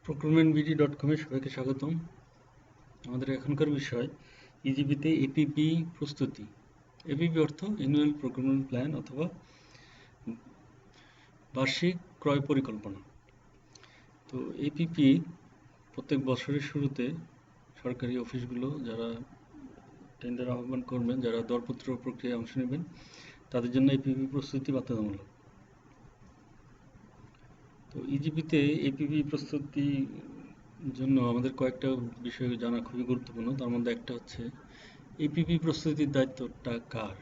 procurement.bd.com এ সবাইকে স্বাগতম। আমাদের এখনকার বিষয় ইজিবিতে এপিপি প্রস্তুতি। এপিপি অর্থ অ্যানুয়াল প্রকিউরমেন্ট প্ল্যান অথবা বার্ষিক ক্রয় পরিকল্পনা। তো এপিপি প্রত্যেক বছরের শুরুতে সরকারি অফিসগুলো যারা টেন্ডার আহ্বান করবেন, যারা দরপত্র প্রক্রিয়ায় অংশ নেবেন, তাদের জন্য এপিপি প্রস্তুতি বাধ্যতামূলক। তো ইজিবিতে এপিপি প্রস্তুতি জন্য আমাদের কয়েকটা বিষয় জানা খুবই গুরুত্বপূর্ণ। তার মধ্যে একটা হচ্ছে এপিপি প্রস্তুতির দায়িত্বটা কার।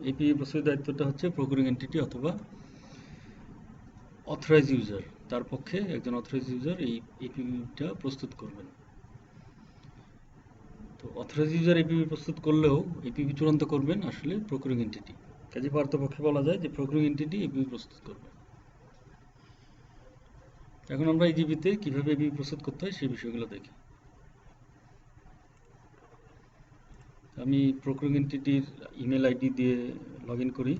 এপিপি প্রস্তুতির দায়িত্বটা হচ্ছে প্রকিউরিং এন্টিটি অথবা অথরাইজ ইউজার। তার পক্ষে একজন অথরাইজ ইউজার এই এপিপিটা প্রস্তুত করবেন। তো অথরাইজ ইউজার এপিপি প্রস্তুত করলেও এপিপি চূড়ান্ত করবেন আসলে প্রকিউরিং এন্টিটি। কাজে পার্থপক্ষে বলা যায় যে প্রকিউরিং এন্টিটি এপিপি প্রস্তুত করবে। এখন আমরা ইজিবিতে কিভাবে এপিপি প্রস্তুত করতে হয় সেই বিষয়গুলো দেখি। আমি প্রকিউরিং এন্টিটির ইমেল আইডি দিয়ে লগ ইন করি।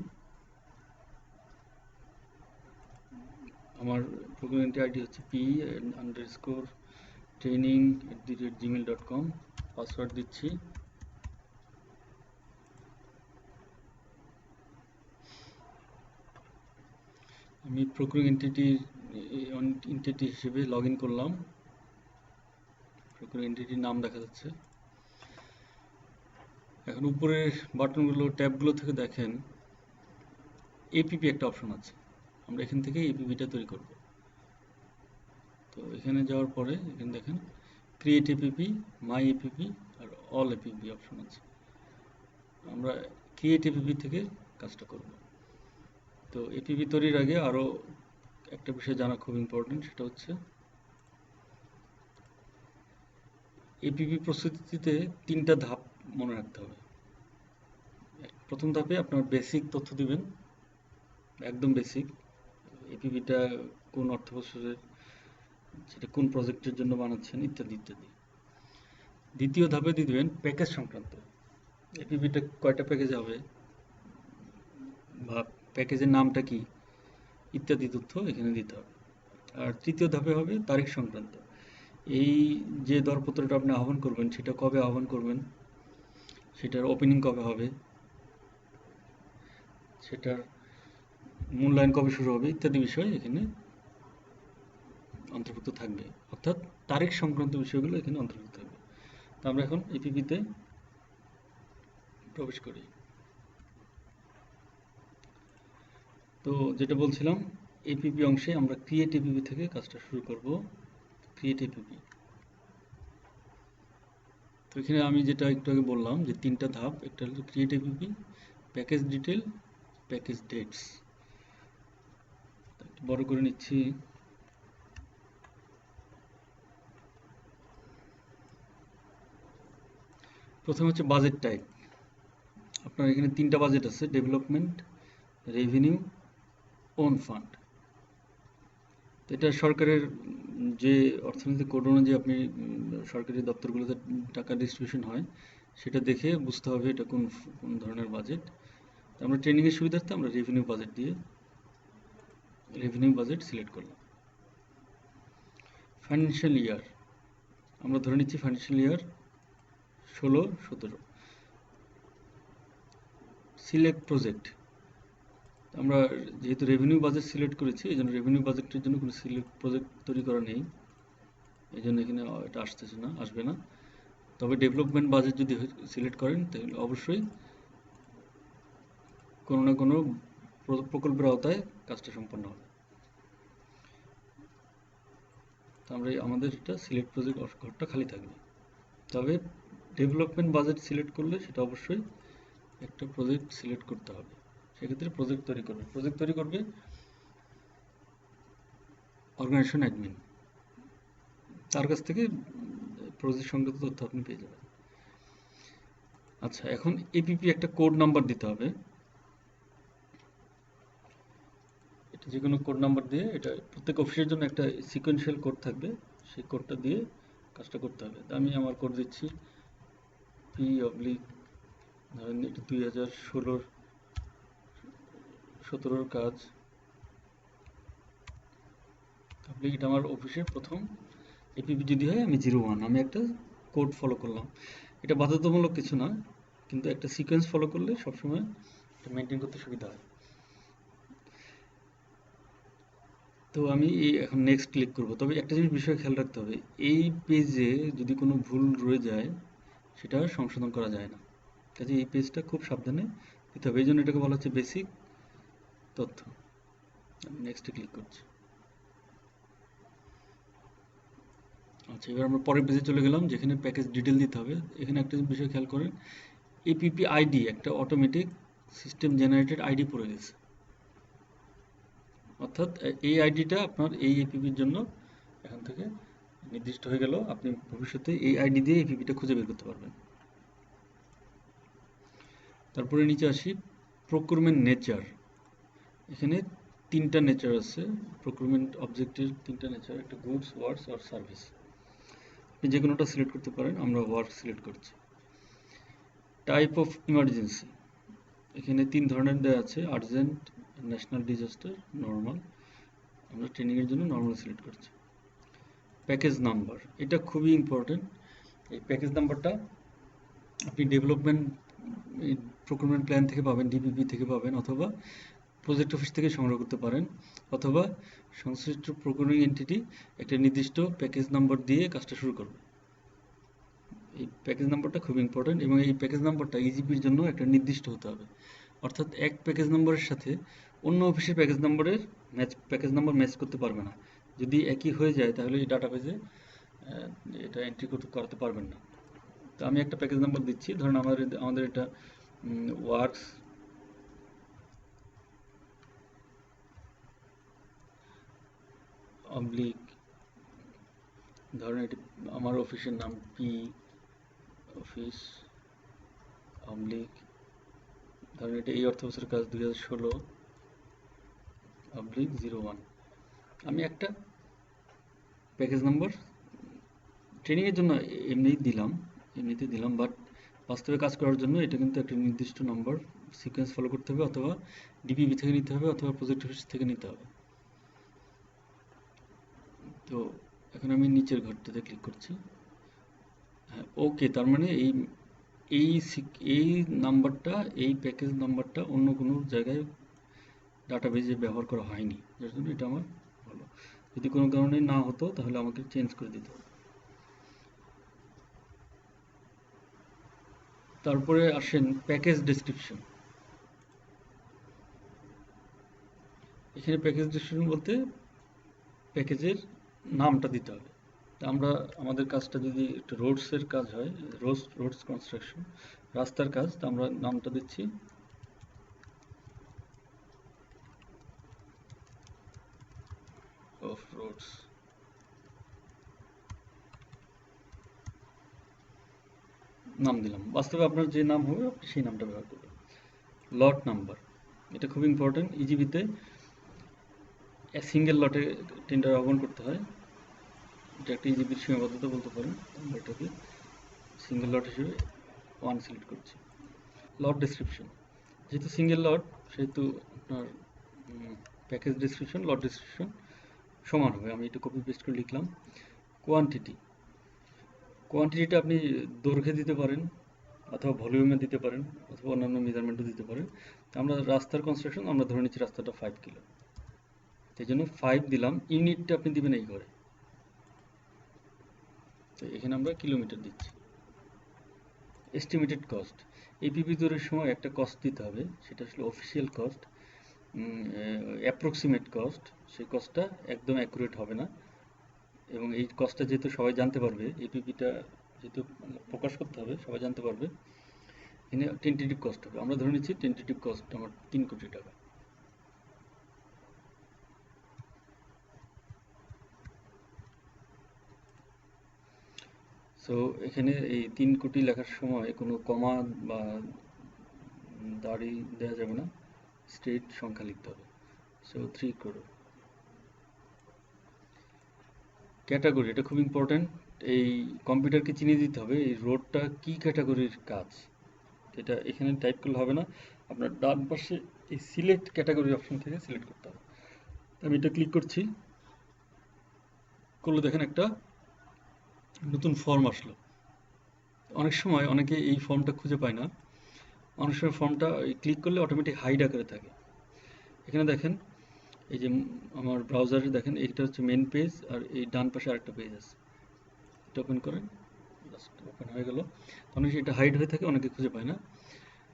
আমার প্রকিউরিং এন্টিটি আইডি হচ্ছে p_training@gmail.com। পাসওয়ার্ড দিচ্ছি। আমি প্রকিউরিং এন্টিটি হিসেবে লগ ইন করলাম। প্রকিউরিং এন্টিটির নাম দেখা যাচ্ছে। এখন উপরের বাটনগুলো ট্যাবগুলো থেকে দেখেন এপিপি একটা অপশন আছে। আমরা এখান থেকে এপিপিটা তৈরি করব। তো এখানে যাওয়ার পরে এখানে দেখেন ক্রিয়েট এপিপি, মাই এপিপি আর অল এপিপি অপশন আছে। আমরা ক্রিয়েট এপিপি থেকে কাজটা করব। তো এপিপি তৈরির আগে আরও একটা বিষয় জানা খুব ইম্পর্টেন্ট, সেটা হচ্ছে এপিপি প্রস্তুতিতে 3টা ধাপ মনে রাখতে হবে। প্রথম ধাপে আপনার বেসিক তথ্য দিবেন, একদম বেসিক, এপিপিটা কোন অর্থবছরের, সেটা কোন প্রজেক্টের জন্য বানাচ্ছেন ইত্যাদি ইত্যাদি। দ্বিতীয় ধাপে দিয়ে দেবেন প্যাকেজ সংক্রান্ত, এপিপিটা কয়টা প্যাকেজ হবে বা প্যাকেজের নামটা কি ইত্যাদি তথ্য এখানে দিতে হবে। আর তৃতীয় ধাপে হবে তারিখ সংক্রান্ত, এই যে দরপত্রটা আপনি আহ্বান করবেন সেটা কবে আহ্বান করবেন, সেটার ওপেনিং কবে হবে, সেটার মূল্যায়ন কবে শুরু হবে ইত্যাদি বিষয় এখানে অন্তর্ভুক্ত থাকবে। অর্থাৎ তারিখ সংক্রান্ত বিষয়গুলো এখানে অন্তর্ভুক্ত থাকবে। তো আমরা এখন এপিপিতে প্রবেশ করি। তো যেটা বলছিলাম, এপিপি অংশে আমরা ক্রিয়েট এপিপি থেকে কাজটা শুরু করব। Create app. তো এখানে আমি যেটা একটু আগে বললাম যে 3টা ধাপ, একটা হলো create app, package detail, package dates. বড় করে নিচ্ছি। প্রথমে হচ্ছে বাজেট টাইপ। আপনার এখানে 3টা বাজেট আছে, ডেভেলপমেন্ট, রেভিনিউ, ওন ফান্ড। এটা সরকারের যে অর্থনৈতিক কোড অনুযায়ী আপনি সরকারি দপ্তরগুলোতে টাকা ডিস্ট্রিবিউশন হয় সেটা দেখে বুঝতে হবে এটা কোন কোন ধরনের বাজেট। আমরা ট্রেনিংয়ের সুবিধার্থে আমরা রেভিনিউ বাজেট দিয়ে রেভিনিউ বাজেট সিলেক্ট করলাম। ফাইন্যান্সিয়াল ইয়ার আমরা ধরে নিচ্ছি ফাইন্যান্সিয়াল ইয়ার 16-17। সিলেক্ট প্রজেক্ট, আমরা যেহেতু রেভিনিউ বাজেট সিলেক্ট করেছি এই জন্য রেভিনিউ বাজেটের জন্য কোনো সিলেক্ট প্রজেক্ট তৈরি করা নেই, এই জন্য এখানে এটা আসবে না। তবে ডেভেলপমেন্ট বাজেট যদি সিলেক্ট করেন তাহলে অবশ্যই কোনো না কোনো প্রকল্পের আওতায় কাজটা সম্পন্ন হবে। তো আমরা আমাদের এটা সিলেক্ট প্রজেক্ট ঘরটা খালি থাকবে। তবে ডেভেলপমেন্ট বাজেট সিলেক্ট করলে সেটা অবশ্যই একটা প্রজেক্ট সিলেক্ট করতে হবে। সেক্ষেত্রে প্রজেক্ট তৈরি করবে অর্গানাইজেশন অ্যাডমিন, তার কাছ থেকে প্রজেক্ট সংক্রান্ত তথ্য আপনি পেয়ে যাবেন। আচ্ছা, এখন এপিপি একটা কোড নাম্বার দিতে হবে। এটা যে কোনো কোড নাম্বার দিয়ে, এটা প্রত্যেক অফিসের জন্য একটা সিকোয়েন্সিয়াল কোড থাকবে, সেই কোডটা দিয়ে কাজটা করতে হবে। আমি আমার কোড দিচ্ছি P/ ধরেন এটা 2016-17 কাজ। এটা আমার অফিসের প্রথম এপিপি যদি হয় আমি 01, আমি একটা কোড ফলো করলাম। এটা বাধ্যতামূলক কিছু না, কিন্তু একটা সিকোয়েন্স ফলো করলে সবসময় এটা মেনটেন করতে সুবিধা হয়। তো আমি এখন নেক্সট ক্লিক করব। তবে একটা জিনিস বিষয় খেয়াল রাখতে হবে, এই পেজে যদি কোনো ভুল রয়ে যায় সেটা সংশোধন করা যায় না। কাজে এই পেজটা খুব সাবধানে দিতে হবে, এই জন্য এটাকে বলা হচ্ছে বেসিক তথ্য। আমি নেক্সটে ক্লিক করছি। আচ্ছা, এবার আমরা পরের পেজে চলে গেলাম, যেখানে প্যাকেজ ডিটেল দিতে হবে। এখানে একটা বিষয় খেয়াল করেন, এপিপি আইডি একটা অটোমেটিক সিস্টেম জেনারেটেড আইডি পড়ে গেছে। অর্থাৎ এই আইডিটা আপনার এই এপিপির জন্য এখান থেকে নির্দিষ্ট হয়ে গেল। আপনি ভবিষ্যতে এই আইডি দিয়ে এপিপিটা খুঁজে বের করতে পারবেন। তারপরে নিচে আসি, প্রক্রিউরমেন্ট নেচার। এখানে তিনটা নেচার আছে, প্রক্রিউরমেন্ট অবজেক্টের তিনটা নেচার, একটা গুডস, ওয়ার্কস আর সার্ভিস। আপনি যে কোনোটা সিলেক্ট করতে পারেন, আমরা ওয়ার্ক সিলেক্ট করছি। টাইপ অফ ইমার্জেন্সি, এখানে 3 ধরনের দেওয়া আছে, আর্জেন্ট, ন্যাশনাল ডিজাস্টার, নর্মাল। আমরা ট্রেনিংয়ের জন্য নর্মাল সিলেক্ট করছি। প্যাকেজ নাম্বার, এটা খুবই ইম্পর্টেন্ট। এই প্যাকেজ নাম্বারটা আপনি ডেভেলপমেন্ট প্রক্রিউরমেন্ট প্ল্যান থেকে পাবেন, ডিপিপি থেকে পাবেন, অথবা প্রজেক্ট অফিস থেকে সংগ্রহ করতে পারেন, অথবা সংশ্লিষ্ট প্রক্রিউরিং এন্টিটি একটা নির্দিষ্ট প্যাকেজ নাম্বার দিয়ে কাজটা শুরু করবে। এই প্যাকেজ নাম্বারটা খুব ইম্পর্টেন্ট, এবং এই প্যাকেজ নাম্বারটা ইজিপির জন্য একটা নির্দিষ্ট হতে হবে। অর্থাৎ এক প্যাকেজ নাম্বারের সাথে অন্য অফিসের প্যাকেজ নাম্বার ম্যাচ করতে পারবে না। যদি একই হয়ে যায় তাহলে এই ডাটাবেজে এটা এন্ট্রি করাতে পারবেন না। তো আমি একটা প্যাকেজ নাম্বার দিচ্ছি, ধরুন আমাদের এটা ওয়ার্কস অবলিক, ধরুন এটি আমার অফিসের নাম পি অফিস অবলিক, ধরুন এটা এই অর্থ বছরের কাজ 2016 অবলিক 01। আমি একটা প্যাকেজ নাম্বার ট্রেনিংয়ের জন্য এমনিতে দিলাম, বাট বাস্তবে কাজ করার জন্য এটা কিন্তু একটা নির্দিষ্ট নাম্বার সিকোয়েন্স ফলো করতে হবে, অথবা ডিপিপি থেকে নিতে হবে, অথবা প্রজেক্ট অফিস থেকে নিতে হবে। তো এখন আমি নিচের ঘরটাতে ক্লিক করছি। হ্যাঁ, ওকে, তার মানে এই নাম্বারটা, এই প্যাকেজ নাম্বারটা অন্য কোনো জায়গায় ডাটাবেজে ব্যবহার করা হয়নি, যার জন্য এটা আমার ভালো। যদি কোনো কারণে না হতো তাহলে আমাকে চেঞ্জ করে দিতে হবে। তারপরে আসেন প্যাকেজ ডেসক্রিপশন। এখানে প্যাকেজ ডেসক্রিপশন বলতে প্যাকেজের নামটা দিতে হবে। তা আমরা আমাদের কাজটা যদি একটা রোডসের কাজ হয়, রোডস কনস্ট্রাকশন, রাস্তার কাজ, তা আমরা নামটা দিচ্ছি অফ রোডস। নাম দিলাম, বাস্তবে আপনার যে নাম হবে আপনি সেই নামটা ব্যবহার করবেন। লট নাম্বার, এটা খুব ইম্পর্টেন্ট। ইজিবিতে সিঙ্গেল লটে টেন্ডার আহ্বান করতে হয়, এটা একটা ইজিবির সীমাবদ্ধতা বলতে পারেন। আমরা এটাকে সিঙ্গেল লট হিসেবে 1 সিলেক্ট করছি। লট ডেসক্রিপশন, যেহেতু সিঙ্গেল লট সেহেতু আপনার প্যাকেজ ডেসক্রিপশন লট ডেসক্রিপশন সমান হবে। আমি এটা কপি পেস্ট করে লিখলাম। কোয়ান্টিটিটা আপনি দৈর্ঘ্যে দিতে পারেন, অথবা ভলিউমে দিতে পারেন, অথবা অন্যান্য মেজারমেন্টও দিতে পারেন। আমরা রাস্তার কনস্ট্রাকশন আমরা ধরে নিচ্ছি রাস্তাটা 5 কিলো, সেই জন্য 5 দিলাম। ইউনিটটা আপনি দিবেন এই ঘরে, তো এখানে আমরা কিলোমিটার দিচ্ছি। এস্টিমেটেড কস্ট, এপিপি তৈরির সময় একটা কস্ট দিতে হবে, সেটা আসলে অফিসিয়াল কস্ট, অ্যাপ্রক্সিমেট কস্ট। সেই কস্টটা একদম অ্যাকুরেট হবে না, এবং এই কস্টটা যেহেতু সবাই জানতে পারবে, এপিপিটা যেহেতু প্রকাশ করতে হবে, সবাই জানতে পারবে, এখানে টেন্টেটিভ কস্ট হবে। আমরা ধরে নিচ্ছি টেন্টেটিভ কস্ট আমার 3 কোটি টাকা। সো এখানে এই 3 কোটি লেখার সময় কোনো কমা বা দাড়ি দেওয়া যাবে না, স্ট্রেট সংখ্যা লিখতে হবে। So 3 crore। ক্যাটাগরি, এটা খুব ইম্পর্ট্যান্ট। এই কম্পিউটারকে চিনিয়ে দিতে হবে এই রোডটা কি ক্যাটাগরির কাজ। এটা এখানে টাইপ করলে হবে না, আপনার ডান পাশে এই সিলেক্ট ক্যাটাগরি অপশন থেকে সিলেক্ট করতে হবে। আমি এটা ক্লিক করছি, করলে দেখেন একটা নতুন ফর্ম আসলো। অনেক সময় অনেকে এই ফর্মটা খুঁজে পায় না। অনেক সময় ফর্মটা ক্লিক করলে অটোমেটিক হাইড আকারে থাকে। এখানে দেখেন, এই যে আমার ব্রাউজারে দেখেন, এইটা হচ্ছে মেন পেজ, আর এই ডান পাশে আরেকটা পেজ আছে। এটা ওপেন করেন, জাস্ট ওপেন হয়ে গেল। অনেক এটা হাইড হয়ে থাকে, অনেকে খুঁজে পায় না।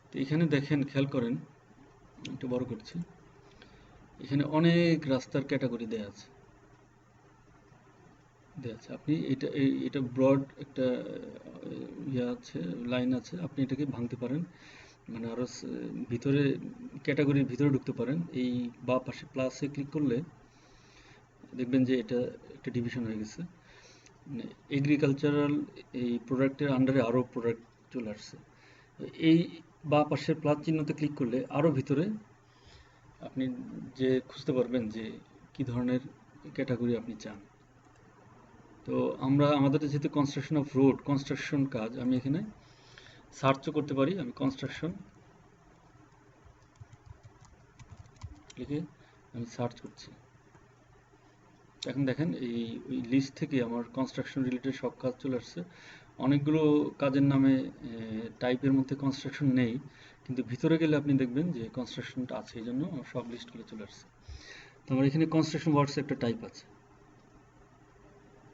তো এখানে দেখেন, খেয়াল করেন, একটু বড় করছি, এখানে অনেক রাস্তার ক্যাটাগরি দেয়া আছে। আপনি এটা ব্রড একটা ইয়ে আছে, লাইন আছে, আপনি এটাকে ভাঙতে পারেন, মানে আরো ভিতরে, ক্যাটাগরির ভিতরে ঢুকতে পারেন। এই বা পাশে প্লাসে ক্লিক করলে দেখবেন যে এটা একটা ডিভিশন হয়ে গেছে। মানে এগ্রিকালচারাল এই প্রোডাক্টের আন্ডারে আরও প্রোডাক্ট চলে আসছে। এই বা পাশের প্লাস চিহ্নতে ক্লিক করলে আরও ভিতরে আপনি যে খুঁজতে পারবেন যে কি ধরনের ক্যাটাগরি আপনি চান। তো আমরা আমাদের যেহেতু কনস্ট্রাকশন অফ রোড, কনস্ট্রাকশন কাজ, আমি এখানে সার্চও করতে পারি। আমি কনস্ট্রাকশন লিখে আমি সার্চ করছি। এখন দেখেন, ওই লিস্ট থেকে আমার কনস্ট্রাকশন রিলেটেড সব কাজ চলে আসছে। অনেকগুলো কাজের নামে টাইপের মধ্যে কনস্ট্রাকশন নেই, কিন্তু ভিতরে গেলে আপনি দেখবেন যে কনস্ট্রাকশনটা আছে, এই জন্য আমার সব লিস্টগুলো চলে আসছে। তো আমার এখানে কনস্ট্রাকশন ওয়ার্কস একটা টাইপ আছে।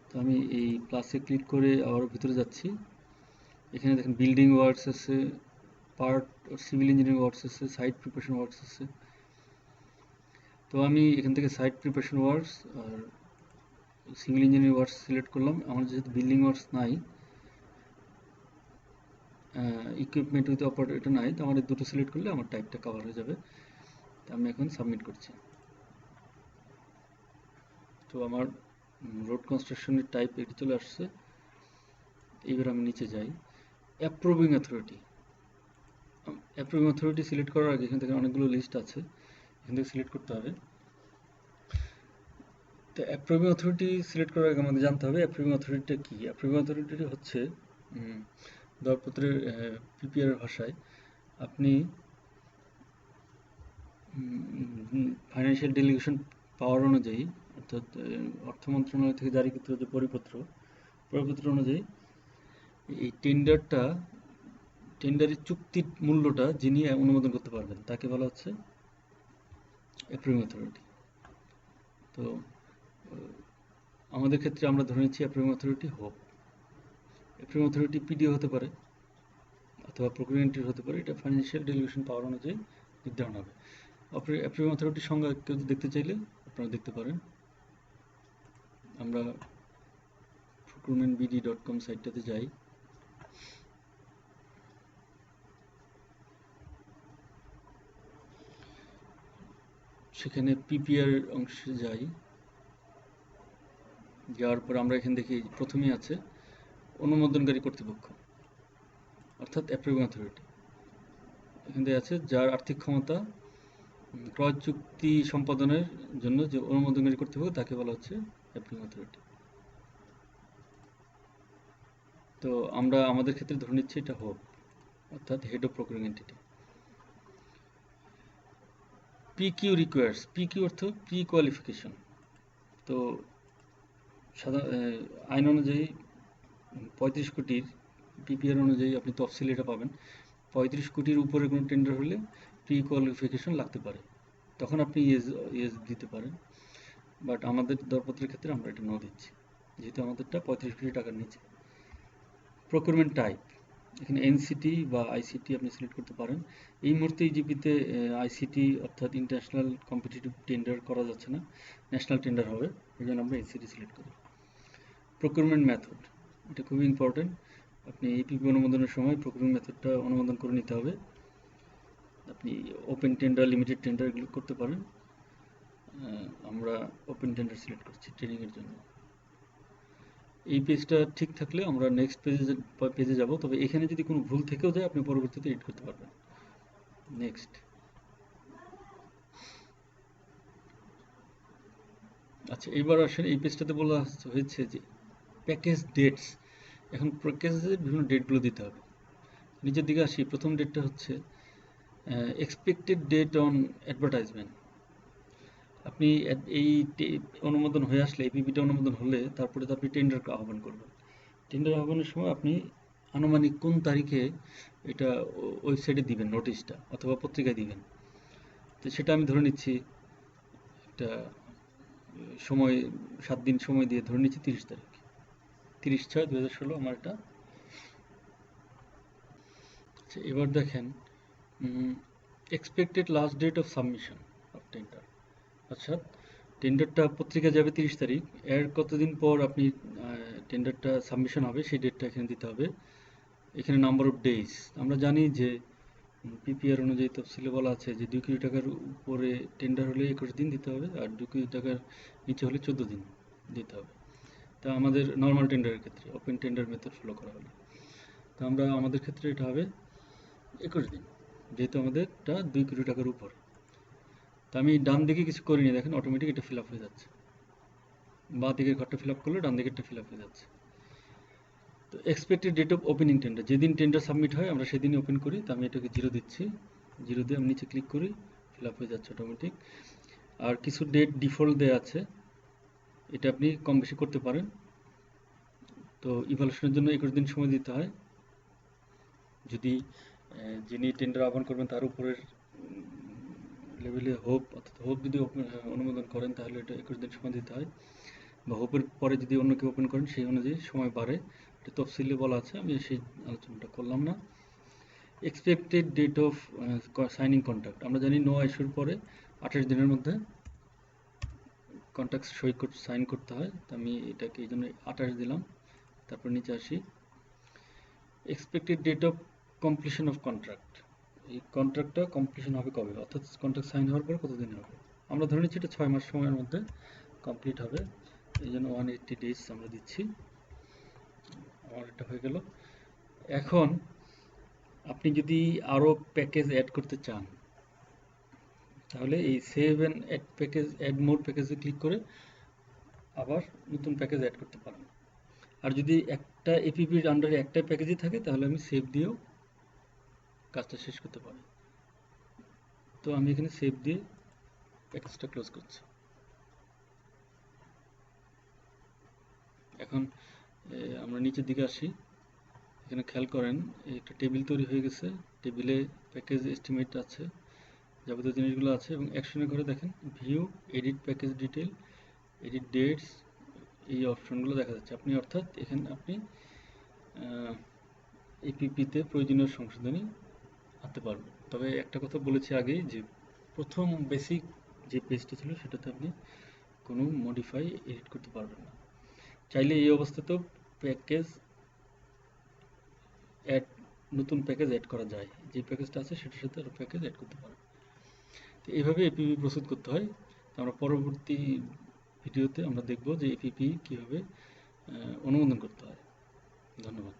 তো আমি এই প্লাসে ক্লিক করে আবার ভিতরে যাচ্ছি। এখানে দেখেন বিল্ডিং ওয়ার্কস আছে, পার্ট সিভিল ইঞ্জিনিয়ারিং ওয়ার্কস আছে, সাইট প্রিপারেশন ওয়ার্কস আছে। তো আমি এখান থেকে সাইট প্রিপারেশন ওয়ার্কস আর সিভিল ইঞ্জিনিয়ারিং ওয়ার্কস সিলেক্ট করলাম। আমার যেহেতু বিল্ডিং ওয়ার্কস নাই, ইকুইপমেন্ট উইথ অপারেটর নাই, তো আমার দুটো সিলেক্ট করলে আমার টাইপটা কভার হয়ে যাবে। তো আমি এখন সাবমিট করছি। তো আমার রোড কনস্ট্রাকশনের টাইপ এটি চলে আসছে। এইবার আমি নিচে যাই, approving authority. Approving authority select করার আগে এখান থেকে অনেকগুলো লিস্ট আছে, এখান থেকে সিলেক্ট করতে হবে। তো অ্যাপ্রুভিং অথরিটি সিলেক্ট করার আগে আমাদের জানতে হবে অ্যাপ্রুভিং অথরিটিটা কী। অ্যাপ্রুভিং অথরিটি হচ্ছে দরপত্রের পিপিআর ভাষায় আপনি ফাইন্যান্সিয়াল ডেলিগেশন পাওয়ার অনুযায়ী, অর্থাৎ অর্থ মন্ত্রণালয় থেকে জারিকৃত যে পরিপত্র অনুযায়ী এই টেন্ডারের চুক্তির মূল্যটা যিনি অনুমোদন করতে পারবেন তাকে বলা হচ্ছে অ্যাপ্রুভিং অথরিটি। তো আমাদের ক্ষেত্রে আমরা ধরে নিচ্ছি অ্যাপ্রুভিং অথরিটি হোক। অ্যাপ্রুভিং অথরিটি পিডিও হতে পারে অথবা প্রকুরিয়েন্টের হতে পারে, এটা ফাইন্যান্সিয়াল ডেলিগেশন পাওয়ার অনুযায়ী নির্ধারণ হবে। অ্যাপ্রুভিং অথরিটির সংজ্ঞা কেউ দেখতে চাইলে আপনারা দেখতে পারেন। আমরা procurement.bd.com সাইটটাতে যাই। সেখানে পিপিআর অংশে যাই, যাওয়ার পর আমরা এখানে দেখি প্রথমেই আছে অনুমোদনকারী কর্তৃপক্ষ, অর্থাৎ অ্যাপ্রুভিং অথরিটি। এখানে আছে যার আর্থিক ক্ষমতা ক্রয় চুক্তি সম্পাদনের জন্য যে অনুমোদনকারী কর্তৃপক্ষ তাকে বলা হচ্ছে অ্যাপ্রুভিং অথরিটি। তো আমরা আমাদের ক্ষেত্রে ধরে নিচ্ছি এটা হোক, অর্থাৎ head of procuring entity. PQ requires, PQ অর্থ প্রি কোয়ালিফিকেশন। তো আইন অনুযায়ী 35 কোটির পিপিআর অনুযায়ী আপনি তফসিল এটা পাবেন। 35 কোটির উপরে কোনো টেন্ডার হলে প্রি কোয়ালিফিকেশন লাগতে পারে, তখন আপনি ইয়েস দিতে পারেন। বাট আমাদের দরপত্রের ক্ষেত্রে আমরা এটা নো দিচ্ছি, যেহেতু আমাদেরটা 35 কোটি টাকার নিচে। প্রকিউরমেন্ট টাইপ, এখানে এনসিটি বা আইসিটি আপনি সিলেক্ট করতে পারেন। এই মুহূর্তে ইজিপিতে আইসিটি অর্থাৎ ইন্টারন্যাশনাল কম্পিটিটিভ টেন্ডার করা যাচ্ছে না, ন্যাশনাল টেন্ডার হবে, এই জন্য আমরা এনসিটি সিলেক্ট করি। প্রকিউরমেন্ট মেথড, এটা খুবই ইম্পর্টেন্ট। আপনি এপিপি অনুমোদনের সময় প্রকিউরমেন্ট মেথডটা অনুমোদন করে নিতে হবে। আপনি ওপেন টেন্ডার, লিমিটেড টেন্ডার এগুলো করতে পারেন। আমরা ওপেন টেন্ডার সিলেক্ট করছি ট্রেনিংয়ের জন্য। এই পেজটা ঠিক থাকলে আমরা নেক্সট পেজে যাব, তবে এখানে যদি কোনো ভুল থেকেও যায় আপনি পরবর্তীতে এডিট করতে পারবেন। নেক্সট। আচ্ছা, এবার আসেন এই পেজটাতে বলা হয়েছে যে প্যাকেজ ডেটস। এখন প্যাকেজের বিভিন্ন ডেটগুলো দিতে হবে। নিচের দিকে আসি, প্রথম ডেটটা হচ্ছে এক্সপেক্টেড ডেট অন অ্যাডভার্টাইজমেন্ট। আপনি এই অনুমোদন হয়ে আসলে, এপিপিটা অনুমোদন হলে তারপরে তো আপনি টেন্ডার আহ্বান করবেন। টেন্ডার আহ্বানের সময় আপনি আনুমানিক কোন তারিখে এটা ওয়েবসাইটে দিবেন নোটিশটা, অথবা পত্রিকায় দিবেন। তো সেটা আমি ধরে নিচ্ছি একটা সময়, 7 দিন সময় দিয়ে ধরে নিচ্ছি 30 তারিখ, 30/6/2016 আমার এটা। আচ্ছা, এবার দেখেন expected last date of submission of tender. আচ্ছা, টেন্ডারটা পত্রিকায় যাবে 30 তারিখ, এর কতদিন পর আপনি টেন্ডারটা সাবমিশন হবে সেই ডেটটা এখানে দিতে হবে। এখানে নাম্বার অফ ডেজ, আমরা জানি যে পিপিআর অনুযায়ী তফসিলে বলা আছে যে 2 কোটি টাকার উপরে টেন্ডার হলে 21 দিন দিতে হবে, আর 2 কোটি টাকার নিচে হলে 14 দিন দিতে হবে। তা আমাদের নর্মাল টেন্ডারের ক্ষেত্রে, ওপেন টেন্ডার মেথড ফলো করা হলে, তো আমাদের ক্ষেত্রে এটা হবে 21 দিন, যেহেতু আমাদেরটা 2 কোটি টাকার উপর। তো আমি ডান দিকে কিছু করিনি, দেখেন অটোমেটিক এটা ফিল আপ হয়ে যাচ্ছে। বাঁ দিকের ঘরটা ফিল আপ করলে ডান দিকেরটা ফিল আপ হয়ে যাচ্ছে। তো expected date of opening tender, যেদিন টেন্ডার সাবমিট হয় আমরা সেদিনই ওপেন করি। তো আমি এটাকে 0 দিচ্ছি, 0 দিয়ে আমি নিচে ক্লিক করি, ফিল আপ হয়ে যাচ্ছে অটোমেটিক। আর কিছু ডেট ডিফল্ট দেওয়া আছে, এটা আপনি কম বেশি করতে পারেন। তো ইভ্যালুয়েশনের জন্য 21 দিন সময় দিতে হয়। যদি যিনি টেন্ডার আহ্বান করবেন তার উপরের লেভেলে হোপ, অর্থাৎ হোপ যদি অনুমোদন করেন তাহলে এটা 21 দিন সময় দিতে হয়, বা হোপের পরে যদি অন্য কেউ ওপেন করেন সেই অনুযায়ী সময় বাড়ে। এটা তফসিলে বলা আছে, আমি সেই আলোচনাটা করলাম না। Expected date of signing contract, আমরা জানি নো ইস্যুর পরে 28 দিনের মধ্যে কন্ট্রাক্ট সাইন করতে হয়। তো আমি এটাকে এই জন্য 28 দিলাম। তারপর নিচে আসি, expected date of completion of contract, এই কন্ট্রাক্টটা কমপ্লিশন হবে কবে, অর্থাৎ কন্ট্রাক্ট সাইন হওয়ার পর কতদিন হবে। আমরা ধরে নিচ্ছি এটা 6 মাস সময়ের মধ্যে কমপ্লিট হবে, এই জন্য 180 ডেজ আমরা দিচ্ছি। আমার এটা হয়ে গেল। এখন আপনি যদি আরও প্যাকেজ অ্যাড করতে চান তাহলে এই save and add package, add more প্যাকেজে ক্লিক করে আবার নতুন প্যাকেজ অ্যাড করতে পারেন। আর যদি একটা এপিপির আন্ডারে একটাই প্যাকেজই থাকে তাহলে আমি সেভ দিয়েও কাজটা শেষ করতে পারি। তো আমি এখানে সেভ দিয়ে প্যাকেজটা ক্লোজ করছি। এখন আমরা নিচের দিকে আসি, এখানে খেয়াল করেন একটা টেবিল তৈরি হয়ে গেছে, টেবিলে প্যাকেজ এস্টিমেট আছে, যাবতীয় জিনিসগুলো আছে, এবং অ্যাকশনের ঘরে দেখেন view, edit package detail, edit dates, এই অপশনগুলো দেখা যাচ্ছে। আপনি অর্থাৎ এখানে আপনি এপিপিতে প্রয়োজনীয় সংশোধনী আনতে পারবেন। তবে একটা কথা বলেছি আগেই যে প্রথম বেসিক যে পেজটা ছিল সেটাতে আপনি কোনো মডিফাই এডিট করতে পারবেন না। চাইলে এই অবস্থাতেও প্যাকেজ অ্যাড, নতুন প্যাকেজ অ্যাড করা যায়, যে প্যাকেজটা আছে সেটার সাথে আরও প্যাকেজ অ্যাড করতে পারেন। তো এইভাবে এপিপি প্রস্তুত করতে হয়। তো আমরা পরবর্তী ভিডিওতে আমরা দেখব যে এপিপি কীভাবে অনুমোদন করতে হয়। ধন্যবাদ।